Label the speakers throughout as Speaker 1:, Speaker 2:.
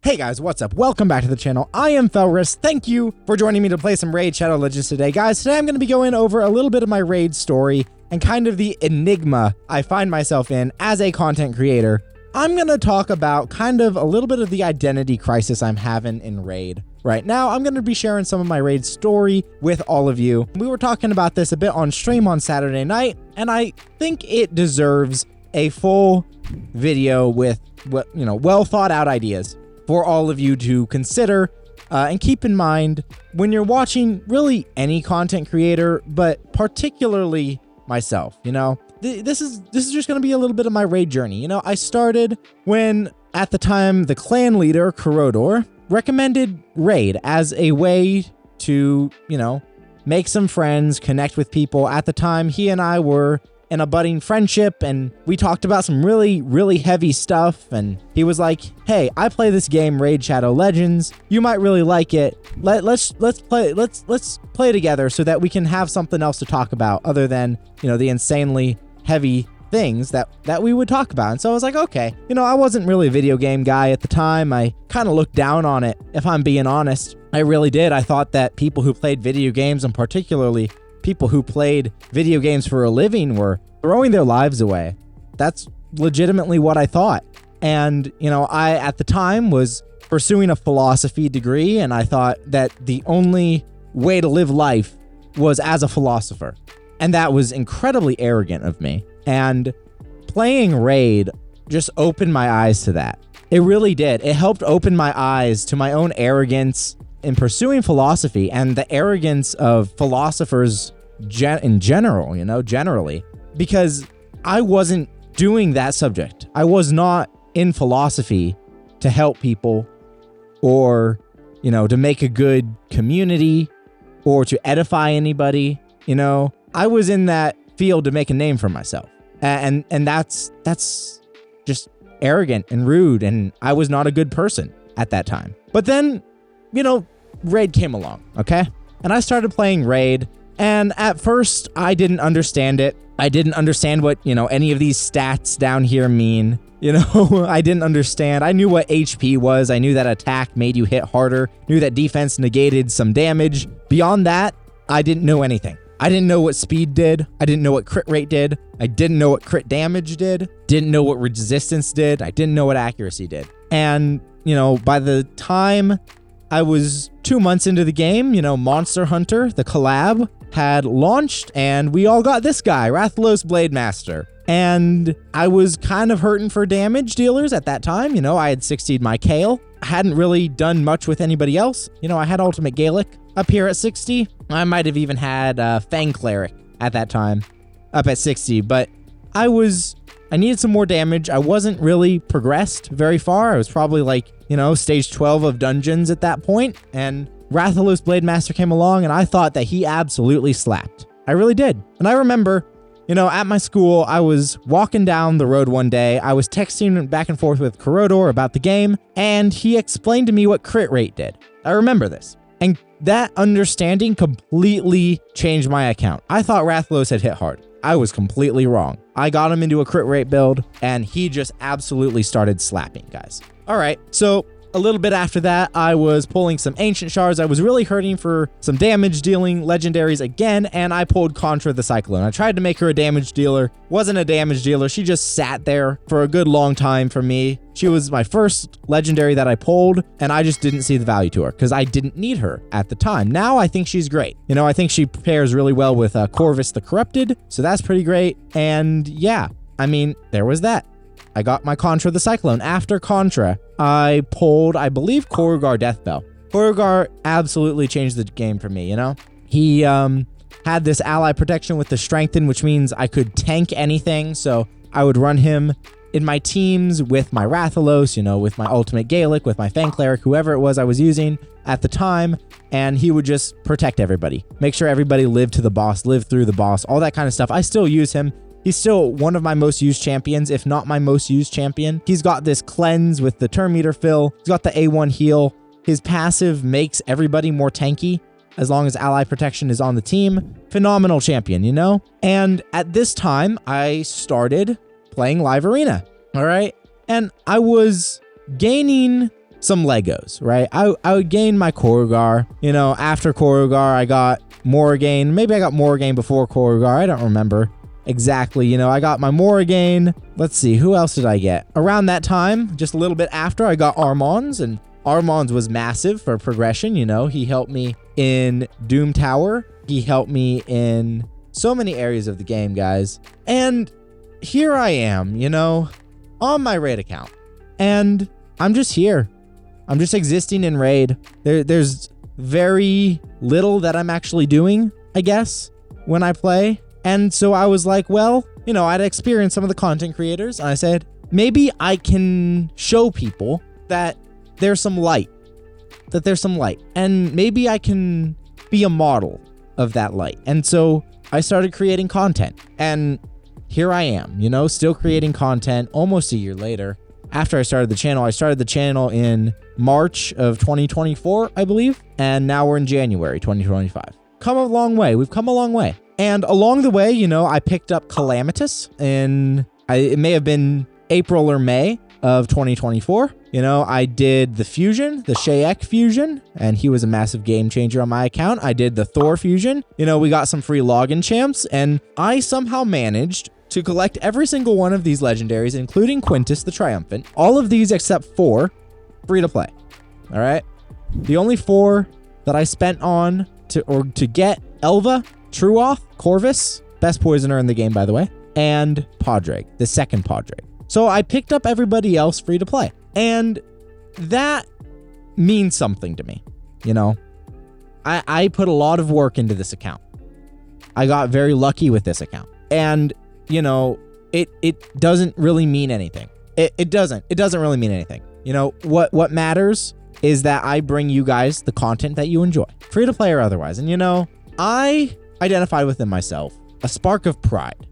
Speaker 1: Hey guys, what's up? Welcome back to the channel. I am Felris. Thank you for joining me to play some Raid Shadow Legends today. Guys, today I'm going to be going over a little bit of my Raid story and kind of the enigma I find myself in as a content creator. I'm going to talk about kind of a little bit of the identity crisis I'm having in Raid. Right now, I'm going to be sharing some of my Raid story with all of you. We were talking about this a bit on stream on Saturday night, and I think it deserves a full video with, well thought out ideas for all of you to consider and keep in mind when you're watching really any content creator, but particularly myself. This is just going to be a little bit of my Raid journey. I started when, at the time, the clan leader, Kurodor, recommended Raid as a way to, make some friends, connect with people. At the time, he and I were in a budding friendship, and we talked about some really heavy stuff, and he was like, hey, I play this game Raid Shadow Legends, you might really like it. Let's play together so that we can have something else to talk about other than the insanely heavy things that we would talk about. And so I was like, okay, I wasn't really a video game guy at the time. I kind of looked down on it, if I'm being honest. I really did. I thought that people who played video games, and particularly people who played video games for a living, were throwing their lives away. That's legitimately what I thought. And, I, at the time, was pursuing a philosophy degree, and I thought that the only way to live life was as a philosopher. And that was incredibly arrogant of me. And playing Raid just opened my eyes to that. It really did. It helped open my eyes to my own arrogance in pursuing philosophy and the arrogance of philosophers in general, generally, because I wasn't doing that subject. I was not in philosophy to help people or, to make a good community or to edify anybody. I was in that field to make a name for myself. And that's just arrogant and rude. And I was not a good person at that time. But then, Raid came along, okay? And I started playing Raid, and at first I didn't understand it. I didn't understand what, any of these stats down here mean. I didn't understand. I knew what HP was. I knew that attack made you hit harder, knew that defense negated some damage. Beyond that, I didn't know anything. I didn't know what speed did. I didn't know what crit rate did. I didn't know what crit damage did. Didn't know what resistance did. I didn't know what accuracy did. And, by the time I was 2 months into the game, Monster Hunter, the collab, had launched, and we all got this guy, Rathalos Blademaster. And I was kind of hurting for damage dealers at that time. I had 60'd my Kale. I hadn't really done much with anybody else. I had Ultimate Gaelic up here at 60. I might have even had Fang Cleric at that time up at 60, but I needed some more damage. I wasn't really progressed very far. I was probably stage 12 of dungeons at that point, and Rathalos Blademaster came along, and I thought that he absolutely slapped. I really did. And I remember, at my school, I was walking down the road one day. I was texting back and forth with Kurodor about the game, and he explained to me what crit rate did. I remember this. And that understanding completely changed my account. I thought Rathalos had hit hard. I was completely wrong. I got him into a crit rate build, and he just absolutely started slapping, guys. All right, so a little bit after that, I was pulling some Ancient Shards. I was really hurting for some damage-dealing legendaries again, and I pulled Contra the Cyclone. I tried to make her a damage dealer. Wasn't a damage dealer. She just sat there for a good long time for me. She was my first legendary that I pulled, and I just didn't see the value to her because I didn't need her at the time. Now I think she's great. I think she pairs really well with Corvus the Corrupted, so that's pretty great. And yeah, there was that. I got my Contra the Cyclone. After Contra, I pulled, I believe, Korugar Deathbell. Korugar absolutely changed the game for me, He had this ally protection with the Strengthen, which means I could tank anything. So I would run him in my teams with my Rathalos, with my Ultimate Gaelic, with my Fang Cleric, whoever it was I was using at the time. And he would just protect everybody. Make sure everybody lived to the boss, lived through the boss, all that kind of stuff. I still use him. He's still one of my most used champions, if not my most used champion. He's got this cleanse with the turn meter fill. He's got the A1 heal. His passive makes everybody more tanky as long as ally protection is on the team. Phenomenal champion, And at this time, I started playing Live Arena, all right? And I was gaining some Legos, right? I would gain my Korugar. After Korugar, I got Morrigan. Maybe I got Morrigan before Korugar. I don't remember exactly. I got my Morrigan. Let's see, who else did I get? Around that time, just a little bit after, I got Armons, and Armons was massive for progression. He helped me in Doom Tower. He helped me in so many areas of the game, guys. And here I am, on my raid account. And I'm just here. I'm just existing in raid. There's very little that I'm actually doing, I guess, when I play. And so I was like, well, I'd experienced some of the content creators, and I said, maybe I can show people that there's some light, and maybe I can be a model of that light. And so I started creating content, and here I am, still creating content almost a year later. After I started the channel in March of 2024, I believe, and now we're in January 2025. Come a long way. We've come a long way. And along the way, I picked up Calamitous it may have been April or May of 2024. I did the fusion, the Shayek fusion, and he was a massive game changer on my account. I did the Thor fusion. We got some free login champs, and I somehow managed to collect every single one of these legendaries, including Quintus the Triumphant. All of these except 4 free to play. All right. The only 4 that I spent on to get Elva, Truoth, Corvus, best poisoner in the game, by the way, and Padraig, the second Padraig. So I picked up everybody else free to play. And that means something to me. I put a lot of work into this account. I got very lucky with this account. And, it doesn't really mean anything. It doesn't really mean anything. What matters is that I bring you guys the content that you enjoy, free to play or otherwise. And, I identified within myself a spark of pride.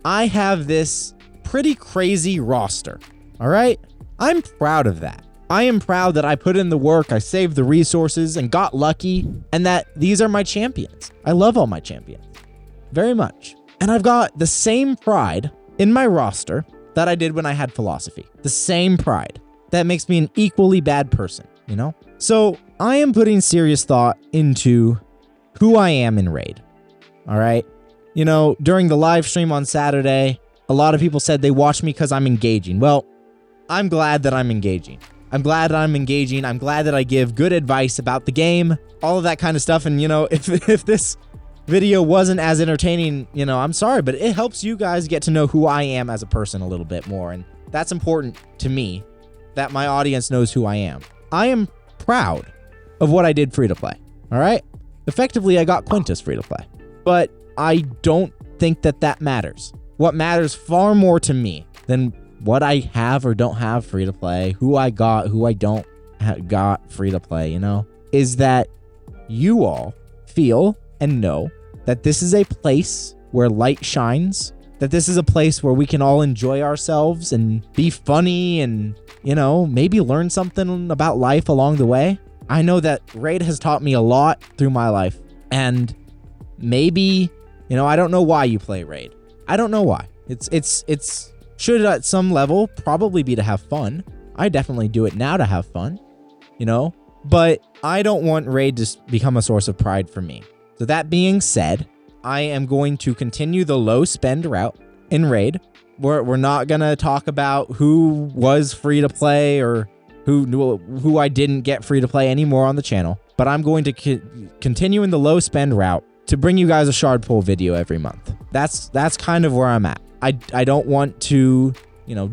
Speaker 1: I have this pretty crazy roster. All right. I'm proud of that. I am proud that I put in the work, I saved the resources and got lucky, and that these are my champions. I love all my champions very much. And I've got the same pride in my roster that I did when I had philosophy. The same pride. That makes me an equally bad person, So I am putting serious thought into who I am in raid. All right. During the live stream on Saturday, a lot of people said they watch me because I'm engaging. Well, I'm glad that I'm engaging. I'm glad that I give good advice about the game, all of that kind of stuff. And, if this video wasn't as entertaining, I'm sorry, but it helps you guys get to know who I am as a person a little bit more. And that's important to me, that my audience knows who I am. I am proud of what I did free to play. All right. Effectively, I got Quintus free to play, but I don't think that matters. What matters far more to me than what I have or don't have free to play, who I got, who I don't got free to play, is that you all feel and know that this is a place where light shines, that this is a place where we can all enjoy ourselves and be funny and, maybe learn something about life along the way. I know that raid has taught me a lot through my life, and maybe, I don't know why you play raid. I don't know why. It's should at some level probably be to have fun. I definitely do it now to have fun, but I don't want raid to become a source of pride for me. So that being said, I am going to continue the low spend route in raid. We're not going to talk about who was free to play or who I didn't get free to play anymore on the channel, but I'm going to continue in the low spend route to bring you guys a shard pull video every month. That's kind of where I'm at. I don't want to,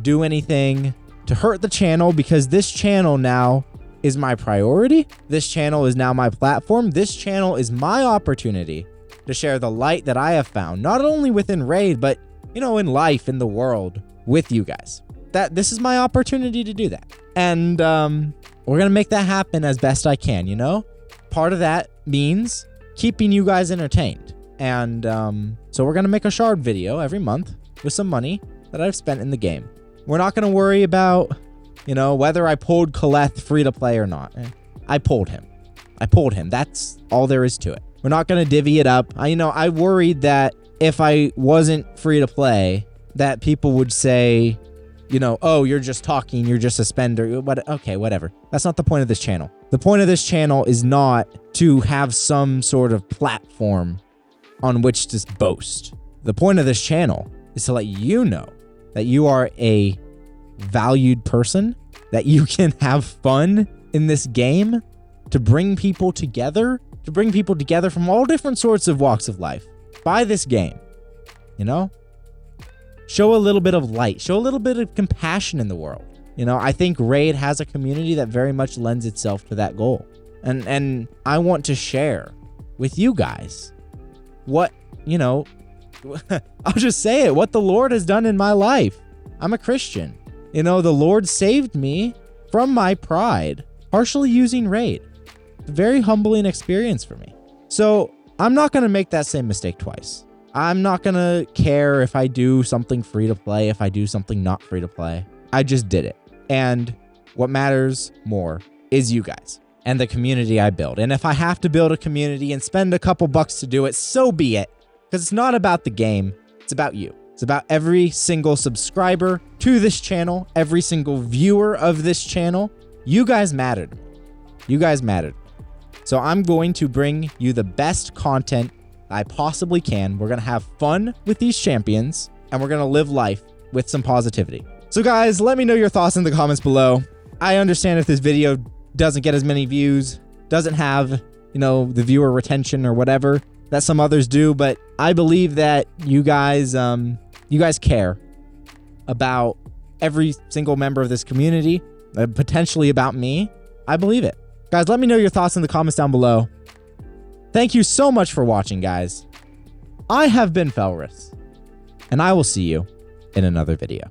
Speaker 1: do anything to hurt the channel, because this channel now is my priority. This channel is now my platform. This channel is my opportunity to share the light that I have found, not only within raid, but, in life, in the world, with you guys. This is my opportunity to do that. And we're going to make that happen as best I can, Part of that means keeping you guys entertained. And so we're going to make a shard video every month with some money that I've spent in the game. We're not going to worry about, whether I pulled Koleth free to play or not. I pulled him. That's all there is to it. We're not going to divvy it up. I worried that if I wasn't free to play, that people would say, oh, you're just talking, you're just a spender. Okay, whatever. That's not the point of this channel. The point of this channel is not to have some sort of platform on which to boast. The point of this channel is to let you know that you are a valued person, that you can have fun in this game, to bring people together from all different sorts of walks of life by this game. Show a little bit of light, show a little bit of compassion in the world. I think Raid has a community that very much lends itself to that goal. And I want to share with you guys what, I'll just say it, what the Lord has done in my life. I'm a Christian. The Lord saved me from my pride, partially using Raid. It's a very humbling experience for me. So I'm not going to make that same mistake twice. I'm not going to care if I do something free to play, if I do something not free to play. I just did it. And what matters more is you guys and the community I build. And if I have to build a community and spend a couple bucks to do it, so be it. Because it's not about the game. It's about you. It's about every single subscriber to this channel, every single viewer of this channel. You guys mattered. You guys mattered. So I'm going to bring you the best content I possibly can. We're going to have fun with these champions, and we're going to live life with some positivity. So guys, let me know your thoughts in the comments below. I understand if this video doesn't get as many views, doesn't have, the viewer retention or whatever that some others do, but I believe that you guys care about every single member of this community, potentially about me. I believe it. Guys, let me know your thoughts in the comments down below. Thank you so much for watching, guys. I have been Felris, and I will see you in another video.